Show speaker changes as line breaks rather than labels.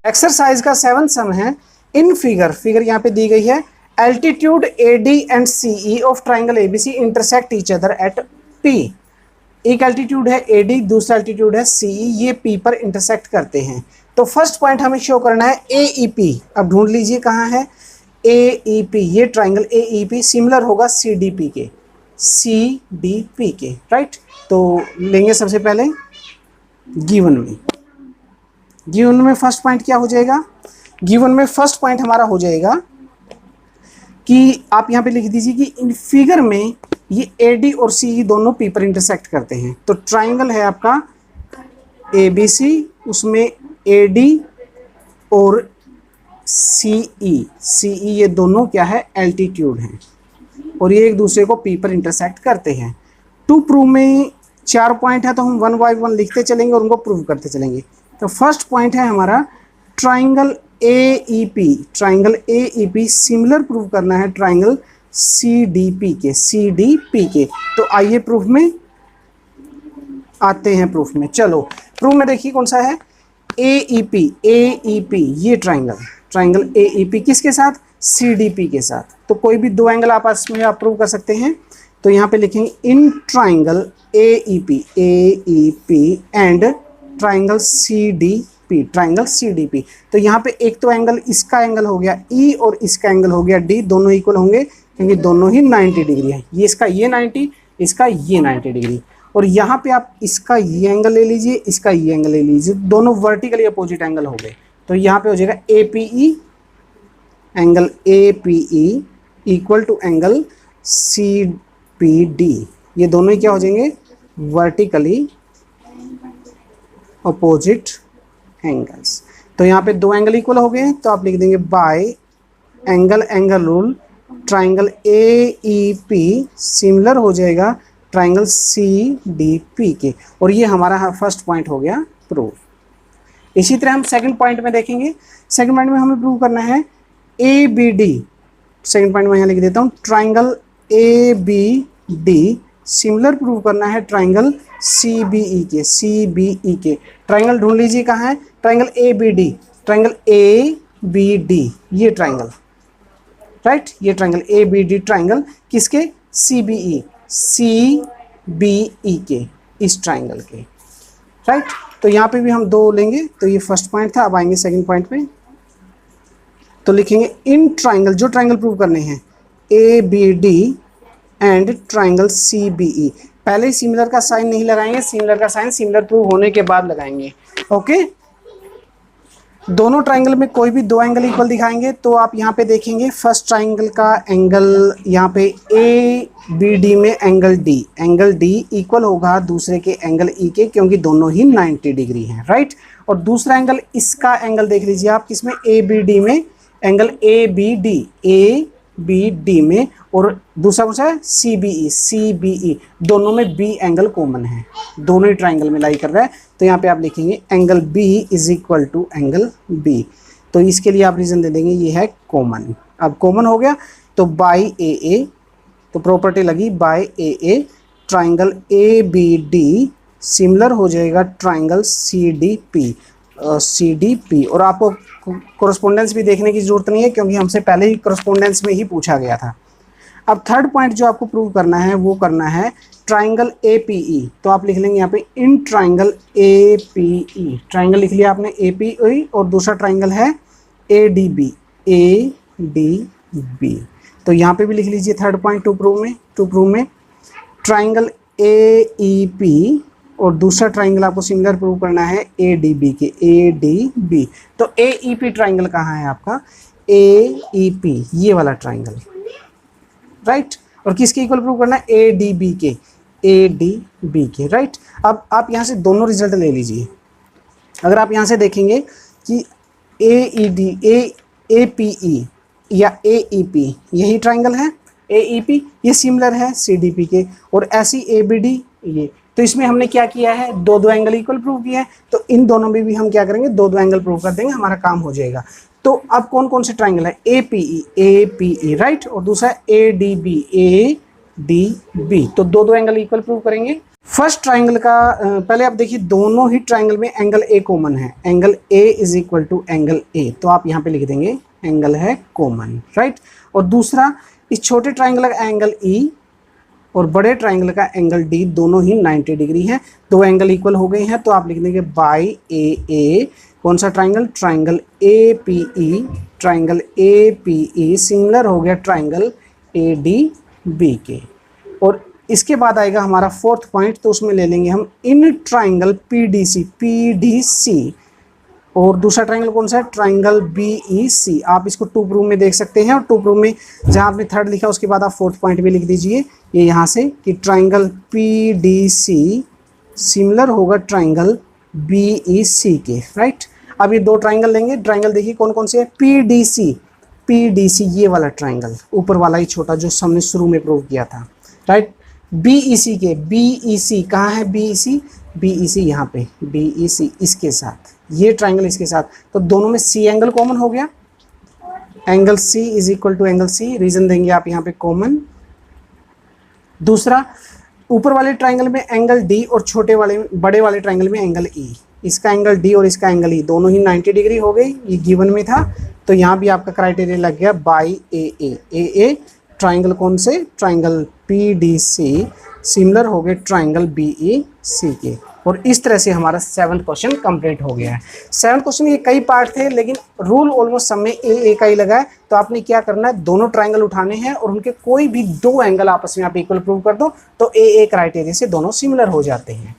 Exercise का 7 सम है। In figure यहाँ पे दी गई है, altitude AD and CE of triangle ABC intersect each other at P। एक एल्टीट्यूड है AD, दूसरा एल्टीट्यूड है CE, ये P पर इंटरसेक्ट करते हैं। तो फर्स्ट पॉइंट हमें शो करना है AEP। अब ढूंढ लीजिए कहाँ है AEP। ये ट्राइंगल AEP सिमिलर होगा CDP के, राइट। तो लेंगे सबसे पहले गिवन में फर्स्ट पॉइंट क्या हो जाएगा, गिवन में फर्स्ट पॉइंट हमारा हो जाएगा कि आप यहाँ पे लिख दीजिए कि इन फिगर में ये AD और CE दोनों P पर इंटरसेक्ट करते हैं। तो ट्राइंगल है आपका ABC, उसमें AD और CE ये दोनों क्या है, एल्टीट्यूड हैं और ये एक दूसरे को P पर इंटरसेक्ट करते हैं। टू प्रूव में 4 पॉइंट है, तो हम 1 बाय 1 लिखते चलेंगे और उनको प्रूव करते चलेंगे। तो फर्स्ट पॉइंट है हमारा ट्राइंगल AEP सिमिलर प्रूव करना है ट्राइंगल CDP के। तो आइए प्रूफ में आते हैं। प्रूफ में चलो, प्रूफ में देखिए कौन सा है, AEP ये ट्राइंगल AEP किसके साथ, CDP के साथ। तो कोई भी दो एंगल आपस में आप प्रूव कर सकते हैं। तो यहाँ पे लिखेंगे in triangle AEP and triangle CDP। तो यहाँ पे एक तो एंगल, इसका एंगल हो गया E और इसका एंगल हो गया D, दोनों इक्वल होंगे क्योंकि दोनों ही 90 डिग्री है। ये इसका ये 90, इसका ये 90 डिग्री। और यहाँ पे आप इसका ये एंगल ले लीजिए, इसका ये एंगल ले लीजिए, दोनों वर्टिकली अपोजिट एंगल हो गए। तो यहाँ पे हो जाएगा angle APE equal to angle CPD। ये दोनों ही क्या हो जाएंगे, वर्टिकली अपोजिट एंगल्स। तो यहाँ पे दो एंगल इक्वल हो गए, तो आप लिख देंगे bye angle rule triangle AEP similar हो जाएगा ट्राइंगल CDP के। और ये हमारा फर्स्ट पॉइंट हो गया प्रूव। इसी तरह हम सेकंड पॉइंट में देखेंगे। सेकंड पॉइंट में हमें प्रूव करना है ABD। सेकंड पॉइंट में यहाँ लिख देता हूँ ट्राइंगल ABD सिमिलर प्रूव करना है ट्राइंगल CBE के। ट्राइंगल ढूंढ लीजिए कहाँ है, ट्राइंगल ट्राइंगल ABD ये ट्राइंगल, राइट। ये ट्राइंगल ABD ट्राइंगल किसके, CBE के, इस ट्राइंगल के, राइट। तो यहाँ पे भी हम दो लेंगे। तो ये फर्स्ट पॉइंट था। अब आएंगे सेकंड पॉइंट पे। तो लिखेंगे इन ट्राइंगल, जो ट्राइंगल प्रूव करने हैं ABD एंड ट्राइंगल CBE। पहले सिमिलर का साइन नहीं लगाएंगे, सिमिलर का साइन सिमिलर प्रूव होने के बाद लगाएंगे, ओके। दोनों ट्राइंगल में कोई भी दो एंगल इक्वल दिखाएंगे। तो आप यहाँ पे देखेंगे फर्स्ट ट्राइंगल का एंगल, यहाँ पे ABD में एंगल D इक्वल होगा दूसरे के एंगल E के, क्योंकि दोनों ही 90 डिग्री हैं, राइट। और दूसरा एंगल, इसका एंगल देख लीजिए आप, किसमें, ABD में, एंगल ABD में, और दूसरा कौन सा है, CBE। दोनों में B एंगल कॉमन है, दोनों ही ट्राइंगल में लाई कर रहा है। तो यहाँ पे आप लिखेंगे angle B is equal to angle B। तो इसके लिए आप रीजन दे देंगे ये है कॉमन। अब कॉमन हो गया तो बाय AA, तो प्रॉपर्टी लगी by AA triangle ABD similar हो जाएगा ट्राइंगल CDP। और आपको कोरस्पोंडेंस भी देखने की जरूरत नहीं है, क्योंकि हमसे पहले ही कोरस्पोंडेंस में ही पूछा गया था। अब थर्ड पॉइंट जो आपको प्रूव करना है वो करना है ट्राइंगल APE। तो आप लिख लेंगे यहाँ पे इन ट्राइंगल APE। ट्राइंगल लिख लिया आपने APE, और दूसरा ट्राइंगल है ADB। तो यहाँ पे भी लिख लीजिए थर्ड पॉइंट टू प्रूव में ट्राइंगल AEP, और दूसरा ट्राइंगल आपको सिमिलर प्रूव करना है ADB के, ADB। तो AEP ट्राइंगल कहाँ है आपका, AEP ये वाला ट्राइंगल, राइट। और किसके इक्वल प्रूव करना है, ADB के, राइट। अब आप यहाँ से दोनों रिजल्ट ले लीजिए। अगर आप यहाँ से देखेंगे कि APE या AEP यही ट्राइंगल है, AEP ये सिमिलर है CDP के, और ऐसी ABD ये। तो इसमें हमने क्या किया है, दो एंगल इक्वल प्रूव किया है। तो इन दोनों में भी हम क्या करेंगे, दो एंगल प्रूव कर देंगे, हमारा काम हो जाएगा। तो अब कौन कौन से ट्राइंगल है, APE, राइट, और दूसरा ADB। तो दो एंगल इक्वल प्रूव करेंगे। फर्स्ट ट्राइंगल का पहले आप देखिए दोनों ही ट्राइंगल में एंगल ए कॉमन है, angle A is equal to angle A, तो आप यहाँ पे लिख देंगे एंगल है कॉमन, राइट। और दूसरा, इस छोटे ट्राइंगल का एंगल ई और बड़े ट्राइंगल का एंगल डी दोनों ही 90 डिग्री हैं, दो एंगल इक्वल हो गए हैं, तो आप लिख देंगे बाई ए, कौन सा triangle, triangle A P E, triangle A P E similar हो गया ट्राइंगल ए डी बी के। और इसके बाद आएगा हमारा फोर्थ पॉइंट, तो उसमें ले लेंगे हम इन ट्राइंगल पी डी सी, और दूसरा ट्राइंगल कौन सा है, ट्राइंगल बी ई सी। आप इसको टू प्रूफ में देख सकते हैं, और टू प्रूफ में जहाँ आपने थर्ड लिखा उसके बाद आप फोर्थ पॉइंट भी लिख दीजिए ये यहाँ से कि triangle P D C similar होगा ट्राइंगल बी ई सी के, राइट। अब ये दो ट्राइंगल लेंगे, ट्राइंगल देखिए कौन कौन से है, पी डी सी ये वाला ट्राइंगल, ऊपर वाला ही छोटा जो हमने शुरू में प्रूव किया था, राइट। बी ई सी कहाँ है, बी ई सी यहाँ पे, बी ई सी इसके साथ, ये ट्राइंगल इसके साथ, तो दोनों में सी एंगल कॉमन हो गया, angle C is equal to angle C, reason देंगे आप यहाँ पे कॉमन। दूसरा, ऊपर वाले ट्राइंगल में एंगल डी और बड़े वाले ट्राइंगल में एंगल ई, इसका एंगल डी और इसका एंगल ई दोनों ही 90 डिग्री हो गई, ये गिवन में था, तो यहाँ भी आपका क्राइटेरिया लग गया बाई ए ट्राइंगल कौन से, triangle P D C similar हो गए ट्राइंगल बी ई सी के। और इस तरह से हमारा 7th क्वेश्चन कंप्लीट हो गया है। 7th क्वेश्चन ये कई पार्ट थे, लेकिन रूल ऑलमोस्ट सब में ए का ही लगा है, तो आपने क्या करना है, दोनों ट्राइंगल उठाने हैं और उनके कोई भी दो एंगल आपस में आप इक्वल प्रूव कर दो, तो ए क्राइटेरिया से दोनों सिमिलर हो जाते हैं।